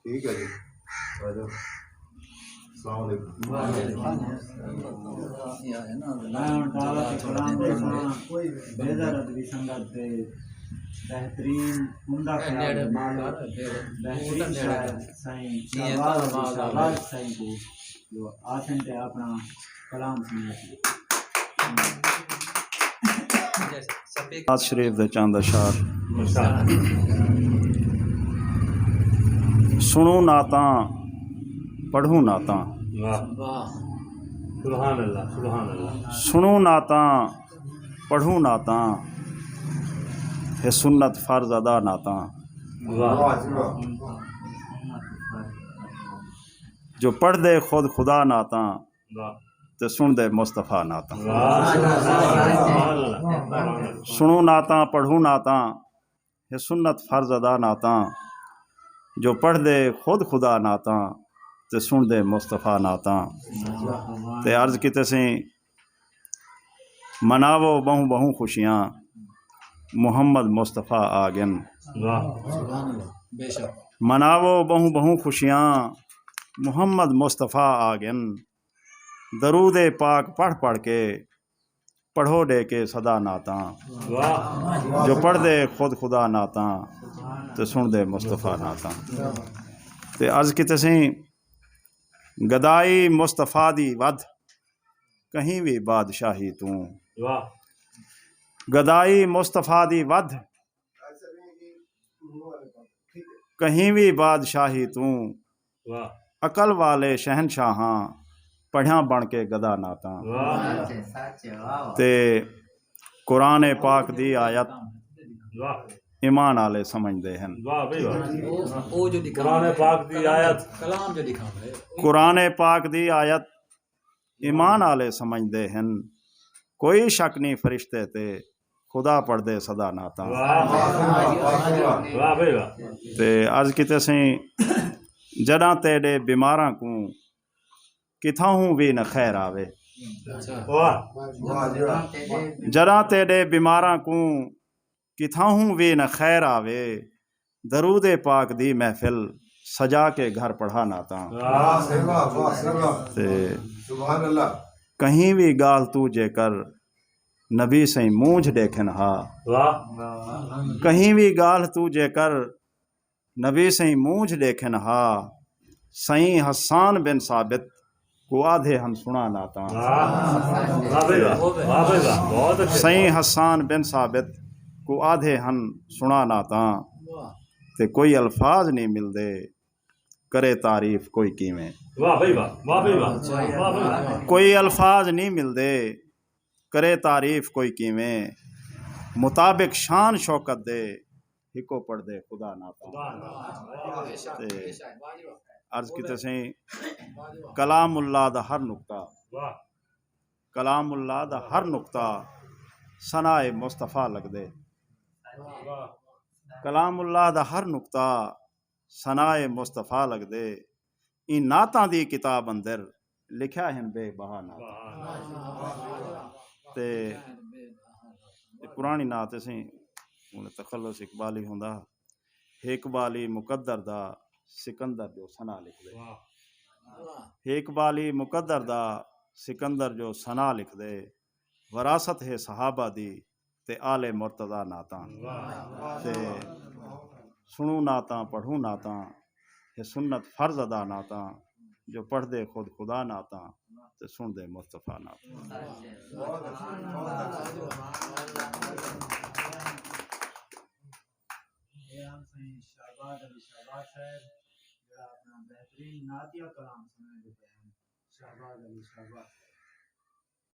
ٹھیک ہے جی، السلام علیکم۔ بہترین عمدہ خیال بہترین شاعر سائیں شہباز سائیں کو جو آسن تے اپنا کلام سنیا نواز شریف دے چاند اشعار سنوں نعتاں پڑھوں نعتاں سبحان اللہ سبحان اللہ سنوں نعتاں پڑھوں نعتاں ہے سنت فرض ادا نعتاں جو پڑھ دے خود خدا نعتاں تے سن دے مصطفیٰ نعتاں سنوں نعتاں پڑھوں نعتاں ہے سنت فرض ادا نعتاں جو پڑھ دے خود خدا نعتاں تے سن دے مصطفیٰ نعتاں تے عرض کیتے سیں مناو بہوں بہوں خوشیاں محمد مصطفیٰ آگن مناو بہوں بہوں خوشیاں محمد مصطفیٰ آگن درود پاک پڑھ پڑھ کے پڑھو دے کے صدا نعتاں جو پڑھ دے خود خدا نعتاں تے سن دے مصطفیٰ نعتاں تے عرض کیتے سیں گدائی مصطفیٰ دی ود کہیں بھی بادشاہی توں گدائی مصطفیٰ دی ود کہیں بھی بادشاہی توں عقل والے شہنشاہاں پڑھیاں بن کے گدا نعتاں تے قرآن پاک دی آیت ایمان والے سمجھدے ہیں قرآن پاک دی آیت قرآن پاک دی آیت ایمان والے سمجھدے ہیں کوئی شک نہیں فرشتے تے خدا پڑھ دے صدا نعتاں تے عرض کیتے سیں جڑاں تیڑے بیماراں کو کتھاں ہوں بھی نہ خیر آوے جڑاں تیڑے بیماراں کو کتھاں ہوں بھی نہ خیر آوے درود پاک دی محفل سجا کے گھر پڑھا نعتاں تے کہیں بھی گال تو جے کر نبی سیں مونجھ دیکھن ہا کہیں بھی گال تو جے کر نبی سیں مونجھ دیکھن ہا سائیں حسان بن ثابت کو آدھے ہم سنا نعتاں سائیں حسان بن ثابت کو آدھے ہم سنا نعتاں تے کوئی الفاظ نہیں ملدے کرے تعریف کوئی کیویں کوئی الفاظ نہیں ملدے کرے تعریف کوئی کیویں مطابق شان شوکت دے ہکو پڑھ دے خدا نعتاں تے عرض کیتے سیں کلام اللہ دا ہر نقطہ کلام اللہ دا ہر نقطہ ثناء مصطفیٰ لگ دے کلام اللہ دا ہر نقطہ ثناء مصطفیٰ لگ دے ان نعتاں دی کتاب اندر لکھیا ہیں بے بہا نعتاں تے پرانی نعت سی تخلص اقبالی ہوندا اقبالی مقدر دا سکندر جو ثنا لکھ دے اقبالی مقدر دا سکندر جو ثنا لکھ دے وراثت ہے صحابہ دی تے آل مرتضیٰ نعتاں تے سنوں نعتاں پڑھوں نعتاں ہے سنت فرض ادا نعتاں جو پڑھ دے خود خدا نعتاں تے سن دے مصطفیٰ نعتاں شہباز علی شہباز صاحب جڑا اپنا بہترین نعتیہ کلام سنائے دیتے ہیں شہباز علی شہباز